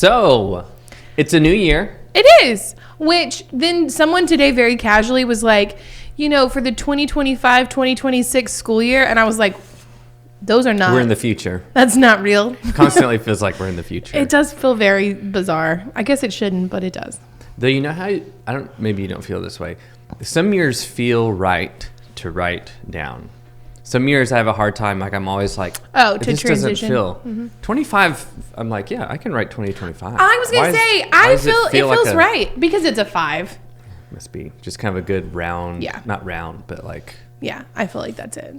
So, it's a new year. It is. Which then someone today very casually was like, for the 2025-2026 school year. And I was like, those are not. We're in the future. That's not real. It constantly feels like we're in the future. It does feel very bizarre. I guess it shouldn't, but it does. Though you know how, maybe you don't feel this way. Some years feel right to write down. Some years I have a hard time, like I'm always like, to this transition. doesn't feel. 25, I'm like, yeah, I can write 2025. I was going to say, I feel it feels right because it's a 5. Must be just kind of a good round, not round, but like. Yeah, I feel like that's it.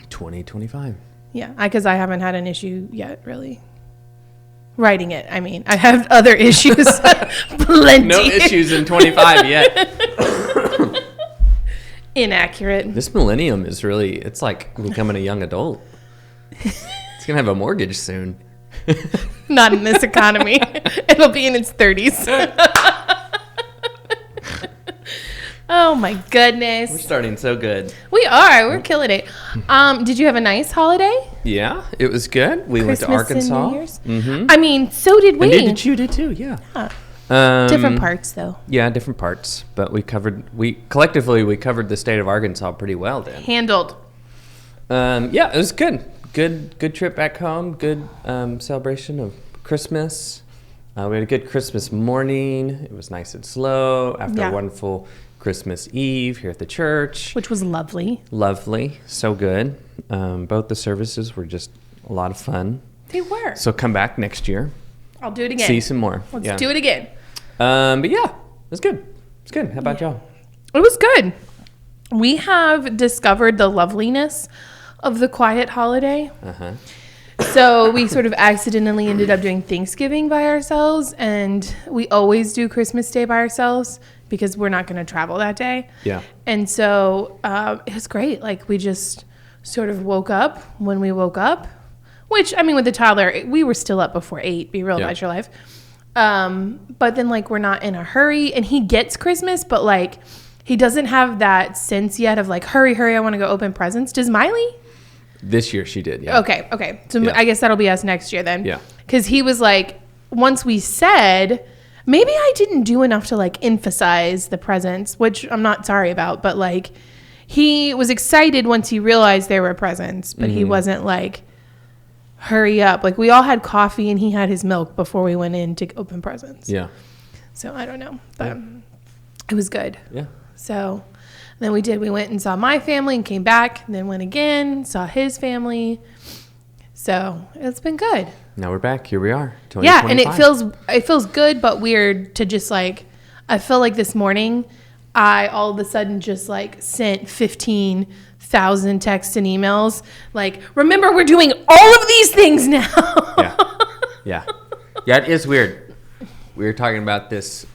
2025. Yeah, because I haven't had an issue yet, really. Writing it. I mean, I have other issues. Plenty. No issues in 25 yet. Inaccurate. This millennium is really, it's like becoming a young adult. It's going to have a mortgage soon. Not in this economy. It'll be in its 30s. Oh my goodness. We're starting so good. We are. We're killing it. Did you have a nice holiday? Yeah, it was good. We went to Arkansas. And New Year's? Mm-hmm. I mean, so did we. And you did too, yeah. Different parts though. Yeah, different parts. But we covered the state of Arkansas pretty well then. Handled. Yeah, it was good. Good trip back home. Good celebration of Christmas. We had a good Christmas morning. It was nice and slow after a wonderful Christmas Eve here at the church. Which was lovely. Lovely. So good. Both the services were just a lot of fun. They were. So come back next year. I'll do it again. See some more. Let's do it again. But yeah, it was good. It's good. How about y'all? It was good. We have discovered the loveliness of the quiet holiday. Uh-huh. So we sort of accidentally ended up doing Thanksgiving by ourselves, and we always do Christmas Day by ourselves because we're not going to travel that day. Yeah. And so it was great. Like we just sort of woke up when we woke up, which, I mean, with the toddler, we were still up before 8, be real about your life. But then like we're not in a hurry, and he gets Christmas, but like he doesn't have that sense yet of like, hurry, I want to go open presents. Does Miley? This year she did, yeah. Okay. So I guess that'll be us next year then. Yeah. Because he was like, once we said, maybe I didn't do enough to like emphasize the presents, which I'm not sorry about, but like he was excited once he realized there were presents, but he wasn't like, hurry up. Like we all had coffee and he had his milk before we went in to open presents. Yeah. So I don't know, but it was good. Yeah. So then we went and saw my family and came back, and then went again, saw his family. So it's been good. Now we're back. Here we are. Yeah, and it feels good but weird to just like, I feel like this morning I all of a sudden just like sent 15,000 texts and emails like, remember we're doing all of these things now. Yeah, it is weird. We were talking about this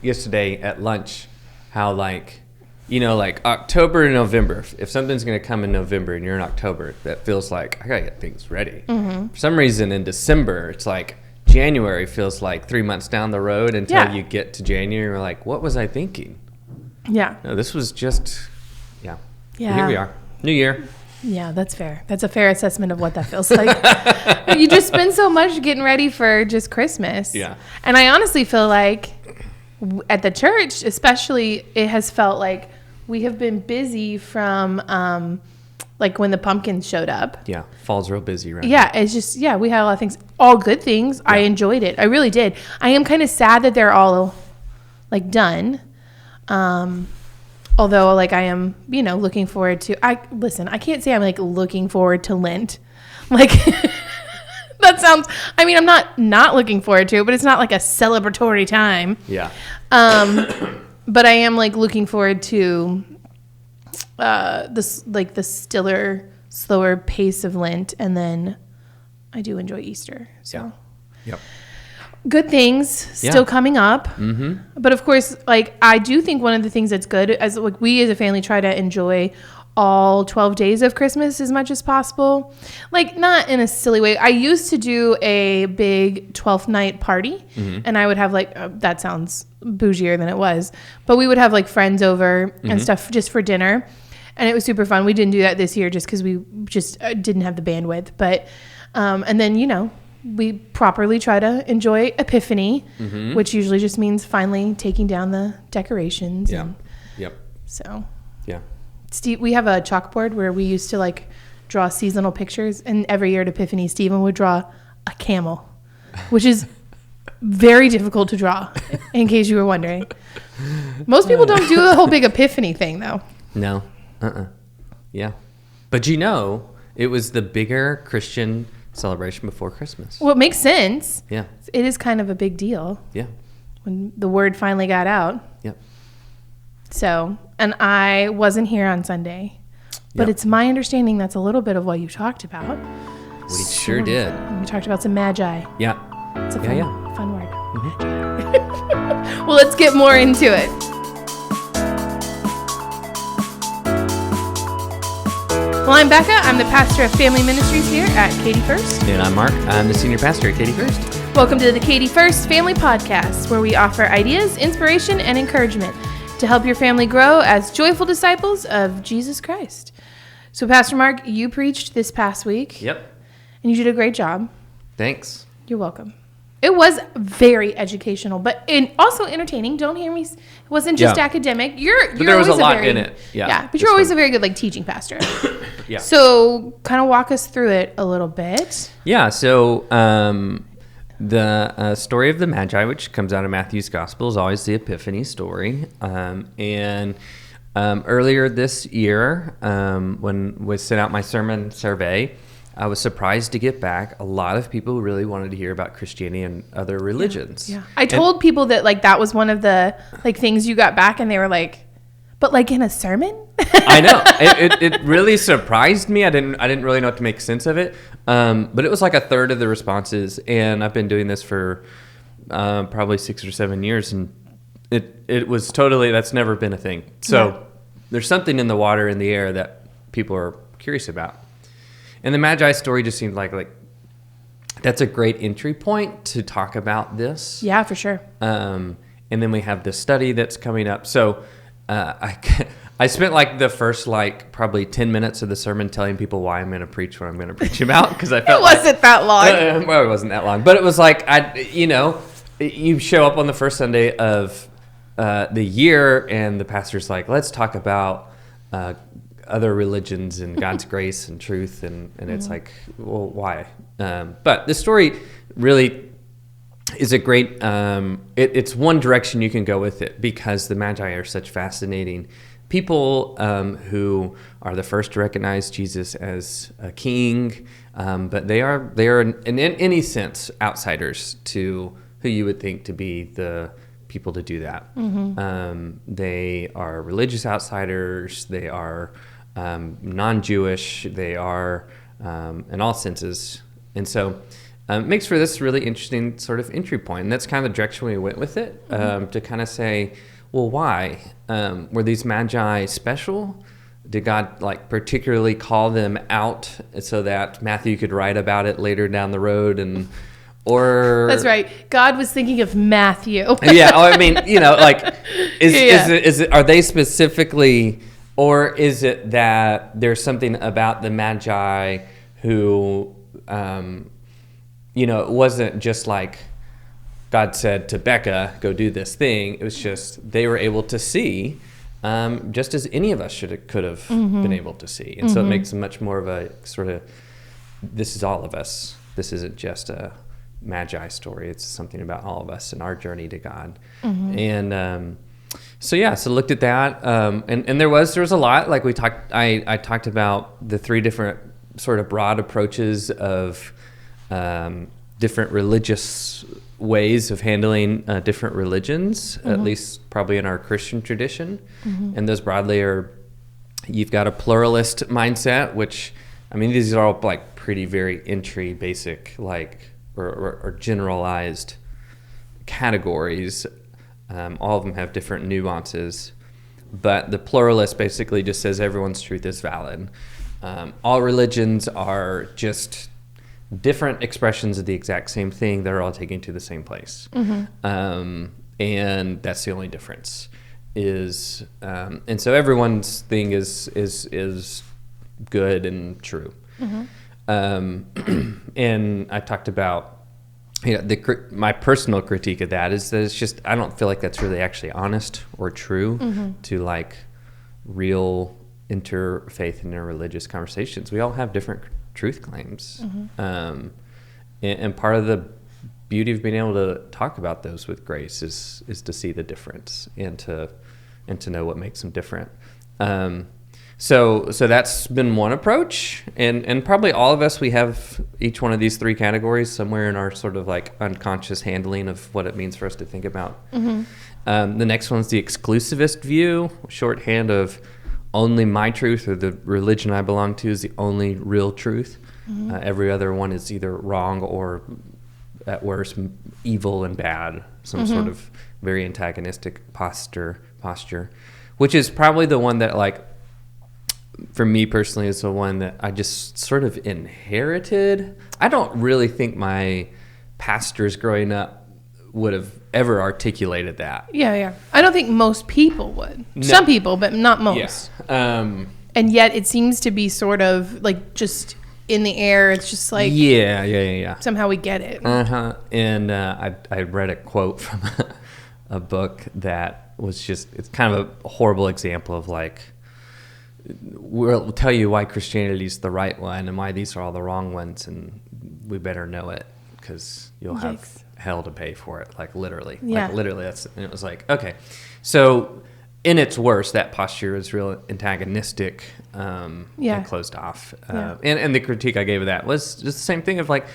yesterday at lunch, how like, like October and November, if something's going to come in November and you're in October, that feels like I got to get things ready. Mm-hmm. For some reason in December, it's like January feels like 3 months down the road until you get to January. You're like, what was I thinking? Yeah. No, this was just, yeah. Here we are. New year. Yeah, that's fair. That's a fair assessment of what that feels like. You just spend so much getting ready for just Christmas. Yeah. And I honestly feel like at the church, especially, it has felt like we have been busy from like when the pumpkins showed up. Yeah, fall's real busy right now. Yeah, it's just, we had a lot of things, all good things. Yeah. I enjoyed it. I really did. I am kind of sad that they're all like done. Although like I am, looking forward to, I can't say I'm like looking forward to Lent. Like that sounds, I mean, I'm not looking forward to it, but it's not like a celebratory time. Yeah. But I am like looking forward to this, like the stiller, slower pace of Lent, and then I do enjoy Easter. So, yep. Good things still coming up. Mm-hmm. But of course, like I do think one of the things that's good, as like we as a family try to enjoy all 12 days of Christmas as much as possible. Like not in a silly way. I used to do a big 12th night party, and I would have like, that sounds bougier than it was, but we would have like friends over and stuff just for dinner. And it was super fun. We didn't do that this year just because we just didn't have the bandwidth. But, and then, we properly try to enjoy Epiphany, Mm-hmm. which usually just means finally taking down the decorations. Yeah. And Yep. so, Yeah. Steve, we have a chalkboard where we used to like draw seasonal pictures, and every year at Epiphany, Stephen would draw a camel, which is very difficult to draw, in case you were wondering. Most people don't do the whole big Epiphany thing, though. No. Yeah. But it was the bigger Christian celebration before Christmas. Well, it makes sense. Yeah. It is kind of a big deal Yeah. when the word finally got out. Yep. So, and I wasn't here on Sunday, but Yep. it's my understanding that's a little bit of what you talked about. We sure did. We talked about some magi. Yeah. It's a fun word. Mm-hmm. Well, let's get more into it. Well, I'm Becca. I'm the pastor of family ministries here at Katy First. And I'm Mark. I'm the senior pastor at Katy First. Welcome to the Katy First Family Podcast, where we offer ideas, inspiration, and encouragement to help your family grow as joyful disciples of Jesus Christ. So, Pastor Mark, you preached this past week. Yep. And you did a great job. Thanks. You're welcome. It was very educational, but also entertaining. Don't hear me. It wasn't just academic. You're there was always a lot in it. Yeah, but you're always a very good teaching pastor. Yeah. So kind of walk us through it a little bit. Yeah. So the story of the Magi, which comes out of Matthew's Gospel, is always the Epiphany story. And earlier this year, when we sent out my sermon survey, I was surprised to get back a lot of people who really wanted to hear about Christianity and other religions. Yeah. I told people that that was one of the things you got back, and they were like, but in a sermon? I know. It really surprised me. I didn't really know what to make sense of it. But it was like a third of the responses, and I've been doing this for probably 6 or 7 years, and it was totally, that's never been a thing. So there's something in the water, in the air, that people are curious about. And the Magi story just seemed like that's a great entry point to talk about this. Yeah, for sure. And then we have this study that's coming up. So I spent the first probably 10 minutes of the sermon telling people why I'm going to preach what I'm going to preach about, because I felt it wasn't that long. Well, it wasn't that long, but it was you show up on the first Sunday of the year, and the pastor's like, let's talk about other religions and God's grace and truth, and it's like, well, why? But the story really is a great, it's one direction you can go with it, because the Magi are such fascinating people who are the first to recognize Jesus as a king, but they are in any sense outsiders to who you would think to be the people to do that. Mm-hmm. They are religious outsiders. They are non-Jewish. They are in all senses. And so it makes for this really interesting sort of entry point. And that's kind of the direction we went with it, to kind of say, well, why? Were these Magi special? Did God particularly call them out so that Matthew could write about it later down the road? Or that's right. God was thinking of Matthew. Yeah. I mean, is it, are they specifically, or is it that there's something about the Magi who, it wasn't just God said to Becca, go do this thing. It was just they were able to see, just as any of us could have been able to see. And so it makes much more of a sort of, this is all of us. This isn't just a Magi story. It's something about all of us and our journey to God. And so looked at that, and there was a lot. I talked about the three different sort of broad approaches of different religious ways of handling different religions, at least probably in our Christian tradition. And those broadly are, you've got a pluralist mindset, which, I mean, these are all pretty very entry basic, or generalized categories. All of them have different nuances, but the pluralist basically just says everyone's truth is valid. All religions are just different expressions of the exact same thing. They're all taking to the same place. And that's the only difference is, and so everyone's thing is good and true. And I talked about my personal critique of that is that it's just, I don't feel like that's really actually honest or true to like real interfaith and interreligious conversations. We all have different truth claims. And part of the beauty of being able to talk about those with grace is to see the difference and to know what makes them different. So that's been one approach, and probably all of us, we have each one of these three categories somewhere in our sort of like unconscious handling of what it means for us to think about. The next one's the exclusivist view, shorthand of only my truth, or the religion I belong to is the only real truth. Every other one is either wrong or at worst evil and bad, some sort of very antagonistic posture, which is probably the one that, like, for me personally, is the one that I just sort of inherited. I don't really think my pastors growing up would have ever articulated that. Yeah. I don't think most people would. No. Some people, but not most. Yeah. And yet it seems to be sort of like just in the air. It's just like, yeah. Somehow we get it. And I read a quote from a book that was just, it's kind of a horrible example of like, we'll tell you why Christianity is the right one and why these are all the wrong ones, and we better know it because you'll have hell to pay for it, like literally. Yeah. Like literally, and it was like, okay. So in its worst, that posture is real antagonistic and closed off. And the critique I gave of that was just the same thing of like,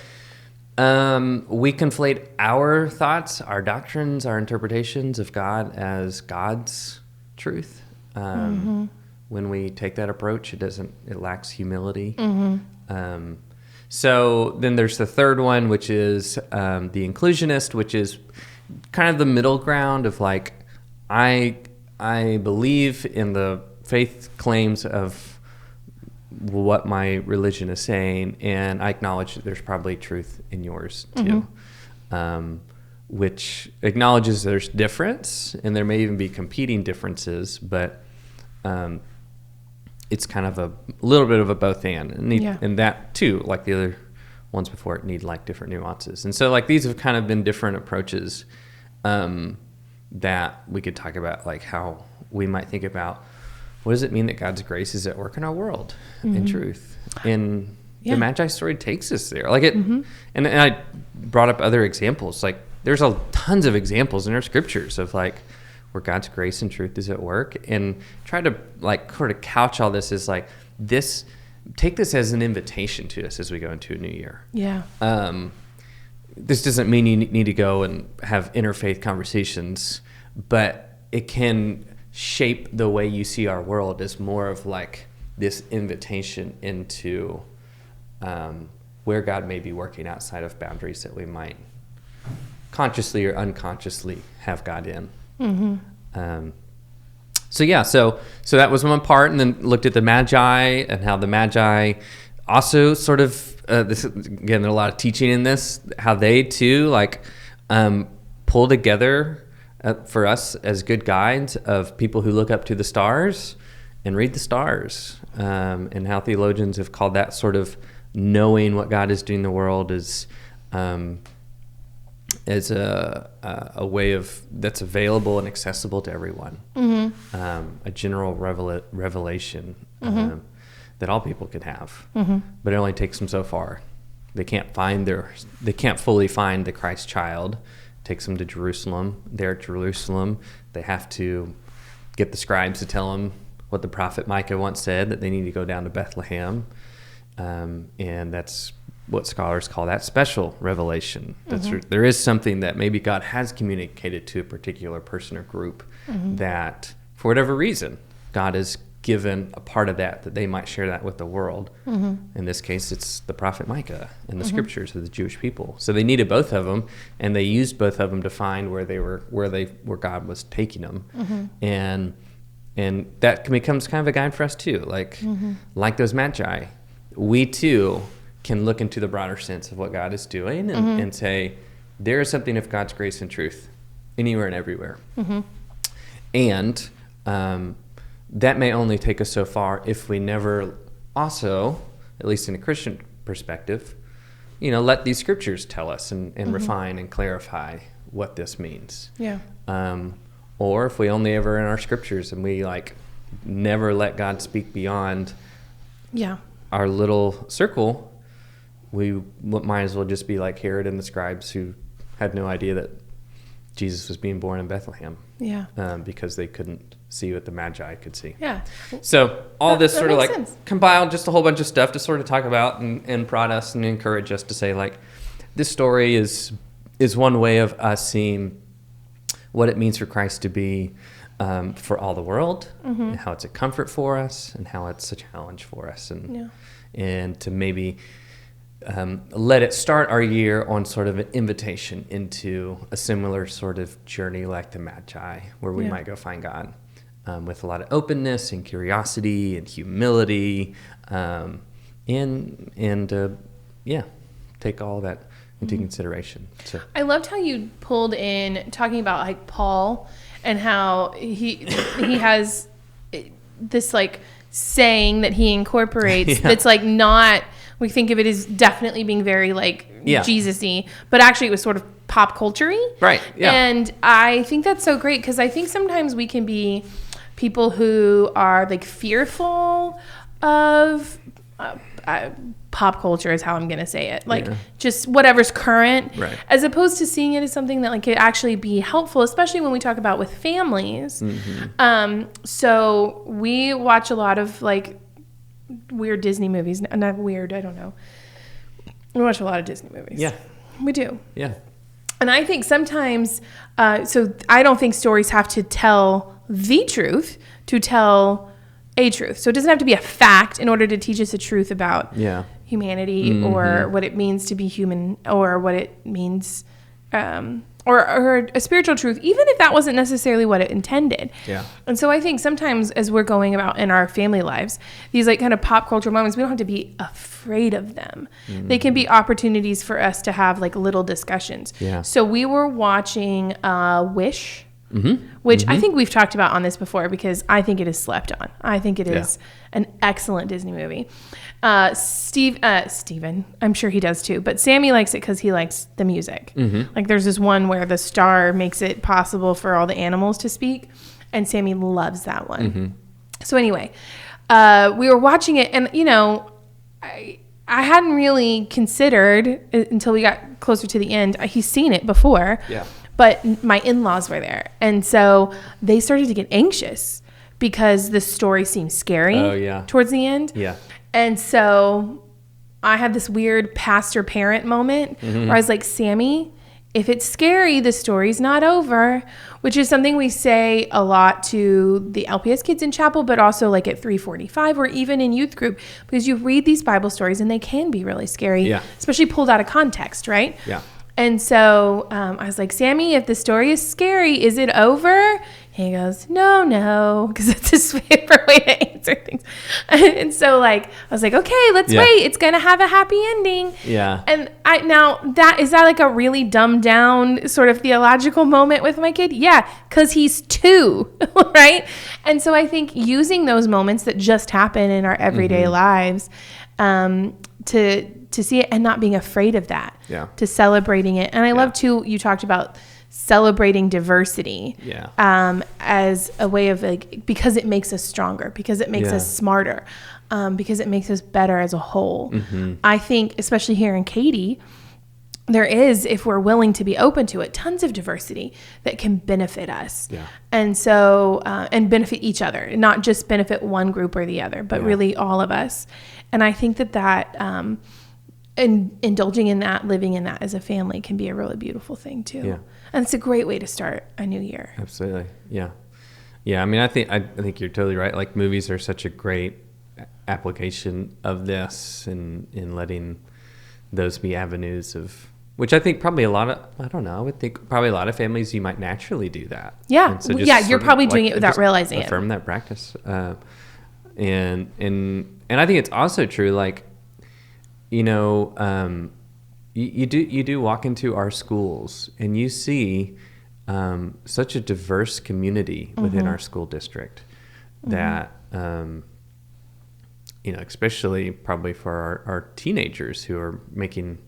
we conflate our thoughts, our doctrines, our interpretations of God as God's truth. When we take that approach, it lacks humility. So then there's the third one, which is the inclusionist, which is kind of the middle ground of like, I believe in the faith claims of what my religion is saying, and I acknowledge that there's probably truth in yours too, which acknowledges there's difference, and there may even be competing differences, but it's kind of a little bit of a both and that too, like the other ones before it, need like different nuances. And so like these have kind of been different approaches that we could talk about, like how we might think about what does it mean that God's grace is at work in our world in truth. And the Magi story takes us there. Like it, and I brought up other examples. Like there's tons of examples in our scriptures of like where God's grace and truth is at work, and try to like sort of couch all this as like this, take this as an invitation to us as we go into a new year. Yeah. This doesn't mean you need to go and have interfaith conversations, but it can shape the way you see our world as more of like this invitation into where God may be working outside of boundaries that we might consciously or unconsciously have God in. So that was one part, and then looked at the Magi and how the Magi also sort of this, again, there's a lot of teaching in this, how they too like pull together for us as good guides of people who look up to the stars and read the stars, and how theologians have called that sort of knowing what God is doing in the world as a way of that's available and accessible to everyone, a general revelation that all people could have, but it only takes them so far. They can't fully find the Christ child. It takes them to Jerusalem. There at Jerusalem, they have to get the scribes to tell them what the prophet Micah once said, that they need to go down to Bethlehem, and that's what scholars call that special revelation. There is something that maybe God has communicated to a particular person or group that, for whatever reason, God has given a part of that they might share that with the world. In this case, it's the prophet Micah in the scriptures of the Jewish people. So they needed both of them, and they used both of them to find where God was taking them. And that becomes kind of a guide for us too. Like those Magi, we too can look into the broader sense of what God is doing and say, there is something of God's grace and truth anywhere and everywhere. And that may only take us so far if we never also, at least in a Christian perspective, let these scriptures tell us and refine and clarify what this means. Yeah. Or if we only ever in our scriptures and we never let God speak beyond our little circle, we might as well just be like Herod and the scribes who had no idea that Jesus was being born in Bethlehem. Yeah. Because they couldn't see what the Magi could see. Yeah. So all this sort of sense. compiled just a whole bunch of stuff to sort of talk about and prod us and encourage us to say this story is one way of us seeing what it means for Christ to be for all the world, and how it's a comfort for us, and how it's a challenge for us, and to maybe let it start our year on sort of an invitation into a similar sort of journey like the Magi, where we might go find God with a lot of openness and curiosity and humility, take all that into consideration. So I loved how you pulled in talking about Paul and how he has this saying that he incorporates that's not, we think of it as definitely being very Jesus-y, but actually it was sort of pop culture-y. Right. Yeah. And I think that's so great because I think sometimes we can be people who are fearful of pop culture is how I'm going to say it. Just whatever's current, right, as opposed to seeing it as something that could actually be helpful, especially when we talk about with families. So we watch a lot of weird Disney movies. Not weird, I don't know. We watch a lot of Disney movies. Yeah. We do. Yeah. And I think sometimes, so I don't think stories have to tell the truth to tell a truth. So it doesn't have to be a fact in order to teach us a truth about humanity or what it means to be human or what it means, or a spiritual truth, even if that wasn't necessarily what it intended. Yeah. And so I think sometimes as we're going about in our family lives, these kind of pop culture moments, we don't have to be afraid of them. They can be opportunities for us to have little discussions. Yeah. So we were watching Wish, which I think we've talked about on this before because I think it is slept on. I think it is an excellent Disney movie. Steven, I'm sure he does too, but Sammy likes it because he likes the music. There's this one where the star makes it possible for all the animals to speak, and Sammy loves that one. So anyway, we were watching it, and I hadn't really considered until we got closer to the end. He's seen it before. Yeah. But my in-laws were there, and so they started to get anxious because the story seemed scary towards the end. Yeah. And so I had this weird pastor-parent moment where I was like, Sammy, if it's scary, the story's not over, which is something we say a lot to the LPS kids in chapel, but also at 345 or even in youth group, because you read these Bible stories and they can be really scary, especially pulled out of context, right? Yeah. And so I was like, Sammy, if the story is scary, is it over? He goes, no, because that's his favorite way to answer things. And so I was like, okay, let's wait. It's going to have a happy ending. Yeah. And is that a really dumbed down sort of theological moment with my kid? Yeah, because he's 2, right? And so I think using those moments that just happen in our everyday lives to see it and not being afraid of that, to celebrating it. And I love too, you talked about celebrating diversity as a way of because it makes us stronger, because it makes us smarter, because it makes us better as a whole. I think, especially here in Katy, there is, if we're willing to be open to it, tons of diversity that can benefit us. And so, and benefit each other, not just benefit one group or the other, but really all of us. And I think that and indulging in that, living in that as a family can be a really beautiful thing too. Yeah. And it's a great way to start a new year. Absolutely. Yeah. Yeah. I mean, I think you're totally right. Movies are such a great application of this and letting those be avenues of, which I think probably I would think probably a lot of families, you might naturally do that. Yeah. So you're probably doing it without realizing it. Affirm that practice. And I think it's also true, you do walk into our schools and you see such a diverse community within our school district that, especially probably for our teenagers who are making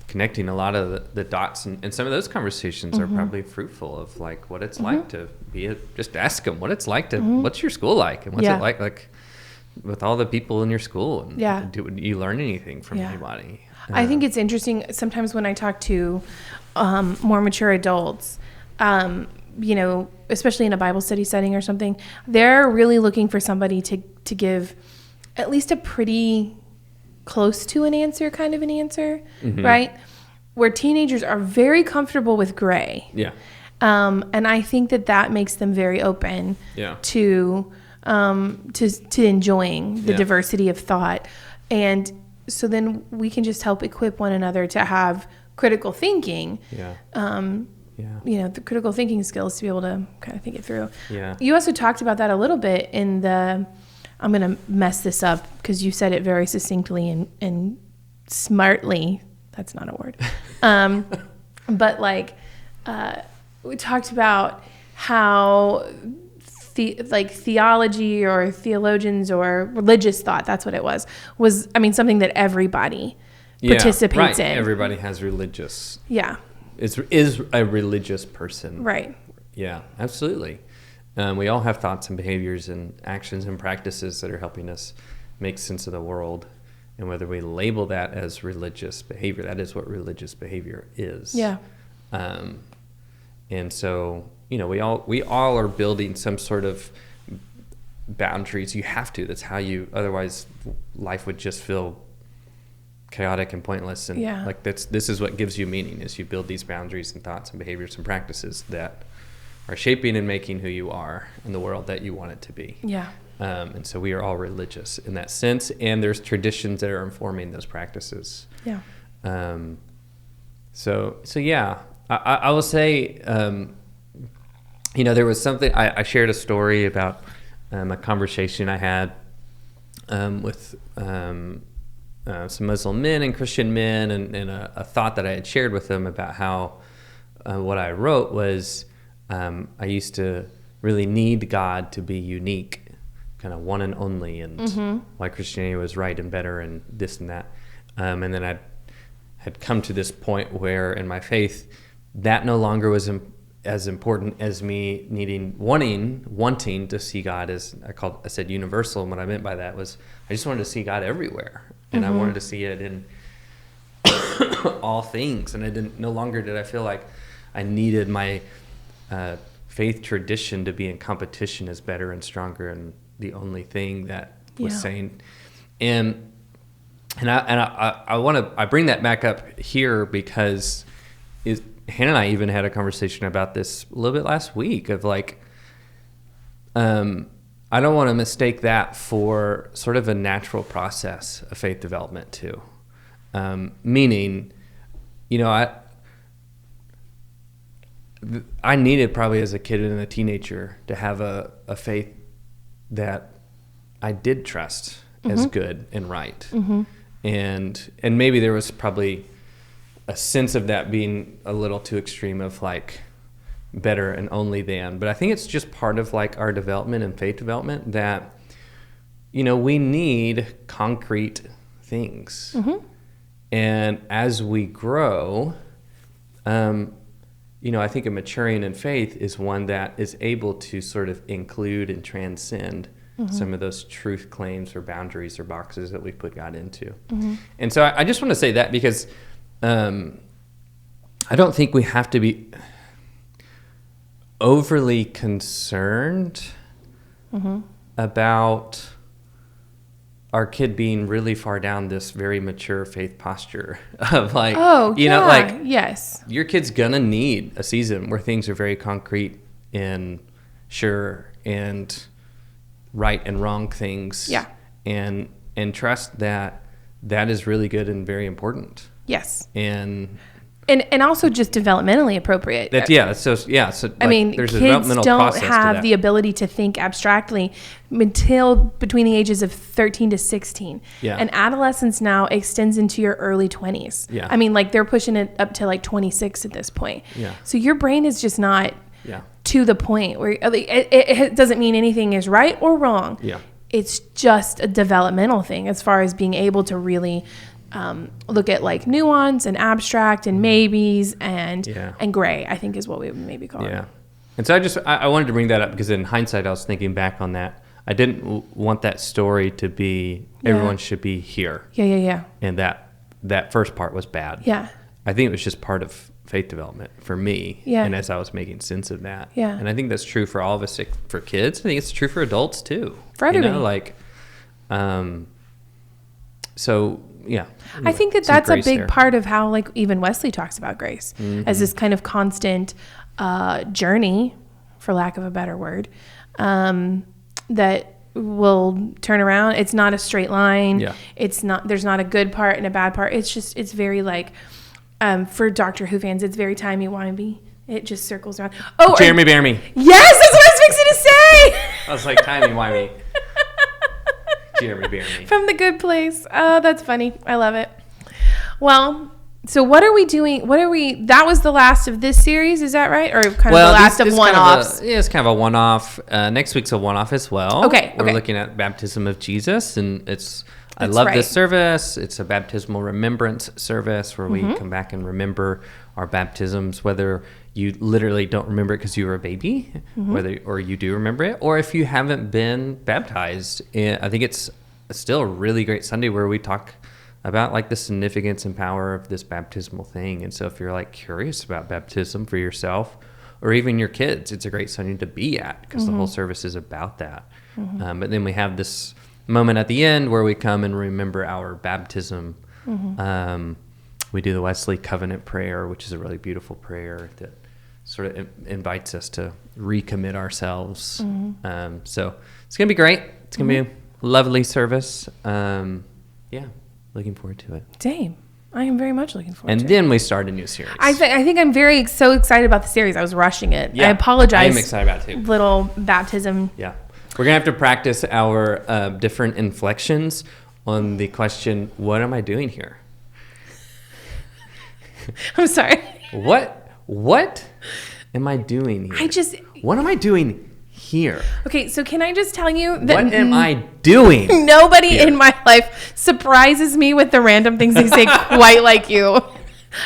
connecting a lot of the dots, and some of those conversations are probably fruitful of like what it's like to just ask them what it's like to, what's your school like, and what's it like with all the people in your school, and do you learn anything from anybody? I think it's interesting sometimes when I talk to more mature adults, especially in a Bible study setting or something, they're really looking for somebody to give at least a pretty close to an answer, kind of an answer, right? Where teenagers are very comfortable with gray. Yeah. And I think that makes them very open to enjoying the diversity of thought. And so then we can just help equip one another to have critical thinking. The critical thinking skills to be able to kind of think it through. Yeah. You also talked about that a little bit in I'm going to mess this up because you said it very succinctly and smartly. That's not a word. But we talked about how theology or theologians or religious thought, that's what it was something that everybody participates in. Everybody has religious. Yeah. Is a religious person. Right. Yeah, absolutely. We all have thoughts and behaviors and actions and practices that are helping us make sense of the world. And whether we label that as religious behavior, that is what religious behavior is. Yeah. And so, we all are building some sort of boundaries. You have to. That's how otherwise life would just feel chaotic and pointless. And this is what gives you meaning, is you build these boundaries and thoughts and behaviors and practices that are shaping and making who you are in the world that you want it to be. Yeah. And so we are all religious in that sense, and there's traditions that are informing those practices. Yeah. So yeah, I will say, there was something, I shared a story about a conversation I had with some Muslim men and Christian men, and a thought that I had shared with them about how what I wrote was, I used to really need God to be unique, kind of one and only, and why Christianity was right and better and this and that. And then I had come to this point where in my faith, that no longer was as important as me wanting to see God as I said universal. And what I meant by that was I just wanted to see God everywhere, and I wanted to see it in all things. And no longer did I feel like I needed my faith tradition to be in competition as better and stronger and the only thing that was saying. And I bring that back up here because Hannah and I even had a conversation about this a little bit last week of I don't want to mistake that for sort of a natural process of faith development too. Meaning, I needed probably as a kid and a teenager to have a faith that I did trust as good and right. And maybe there was probably a sense of that being a little too extreme of better and only than. But I think it's just part of our development and faith development that, we need concrete things. And as we grow, I think a maturing in faith is one that is able to sort of include and transcend some of those truth claims or boundaries or boxes that we put God into. And so I just want to say that because I don't think we have to be overly concerned about our kid being really far down this very mature faith posture of yes, your kid's gonna need a season where things are very concrete and sure and right and wrong things. Yeah. And trust that is really good and very important. Yes. And also just developmentally appropriate. So there's a kids developmental don't process have the ability to think abstractly until between the ages of 13 to 16. Yeah. And adolescence now extends into your early 20s. Yeah. They're pushing it up to 26 at this point. Yeah. So your brain is just not to the point where it doesn't mean anything is right or wrong. Yeah. It's just a developmental thing as far as being able to really look at like nuance and abstract and maybes and gray, I think is what we would maybe call it. And so I wanted to bring that up because in hindsight, I was thinking back on that. I didn't want that story to be everyone should be here. Yeah. And that first part was bad. Yeah. I think it was just part of faith development for me. Yeah. And as I was making sense of that. Yeah. And I think that's true for all of us, for kids. I think it's true for adults too. For everybody. You know, like, so yeah. I think that's a big part of how like even Wesley talks about grace as this kind of constant journey, for lack of a better word, that will turn around. It's not a straight line. Yeah. There's not a good part and a bad part. It's very like, for Doctor Who fans, it's very timey-wimey. It just circles around. Oh, Jeremy Bearimy. Yes, that's what I was fixing to say. I was like, timey-wimey. Jeremy Bearimy. From The Good Place. Oh, that's funny. I love it. Well, so what are we doing? That was the last of this series, is that right? Or kind of the last of one-offs? It's kind of a one-off. Next week's a one-off as well. Okay. We're looking at baptism of Jesus, and I love this service. It's a baptismal remembrance service where we come back and remember our baptisms, whether you literally don't remember it because you were a baby, or you do remember it, or if you haven't been baptized. And I think it's still a really great Sunday where we talk about like the significance and power of this baptismal thing. And so if you're like curious about baptism for yourself or even your kids, it's a great Sunday to be at because the whole service is about that. But then we have this moment at the end where we come and remember our baptism. We do the Wesley Covenant Prayer, which is a really beautiful prayer that sort of invites us to recommit ourselves. So it's going to be great. It's going to be a lovely service. Looking forward to it. Same. I am very much looking forward to it. And then we start a new series. I think I'm so excited about the series. I was rushing it. Yeah, I apologize. I am excited about it too. Little baptism. Yeah. We're going to have to practice our different inflections on the question, what am I doing here? I'm sorry. What am I doing here? What am I doing here? Okay, so can I just tell you that what am I doing? Nobody in my life surprises me with the random things they say quite like you.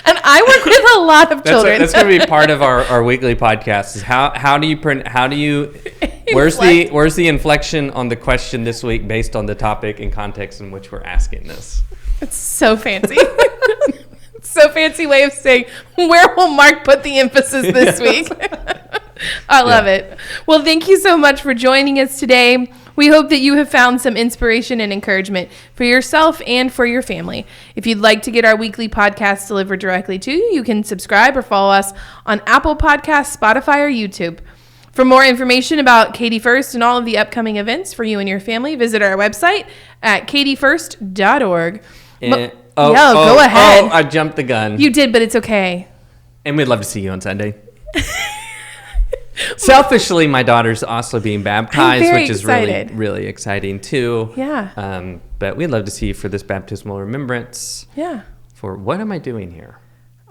And I work with a lot of children. That's going to be part of our weekly podcast. Is how do you where's the inflection on the question this week based on the topic and context in which we're asking this? It's so fancy. So fancy way of saying, where will Mark put the emphasis this week? I love it. Well, thank you so much for joining us today. We hope that you have found some inspiration and encouragement for yourself and for your family. If you'd like to get our weekly podcast delivered directly to you, you can subscribe or follow us on Apple Podcasts, Spotify, or YouTube. For more information about Katy First and all of the upcoming events for you and your family, visit our website at katyfirst.org. Go ahead. I jumped the gun. You did, but it's okay. And we'd love to see you on Sunday. Selfishly, my daughter's also being baptized, which is really, really exciting too. Yeah. But we'd love to see you for this baptismal remembrance. Yeah. For what am I doing here?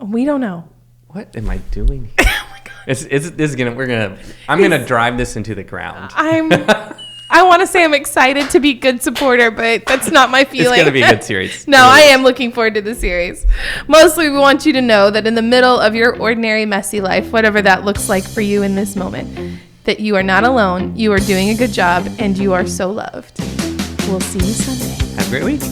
We don't know. What am I doing here? Oh my God. I'm gonna drive this into the ground. I want to say I'm excited to be a good supporter, but that's not my feeling. It's going to be a good series. No, I am looking forward to the series. Mostly, we want you to know that in the middle of your ordinary, messy life, whatever that looks like for you in this moment, that you are not alone, you are doing a good job, and you are so loved. We'll see you Sunday. Have a great week.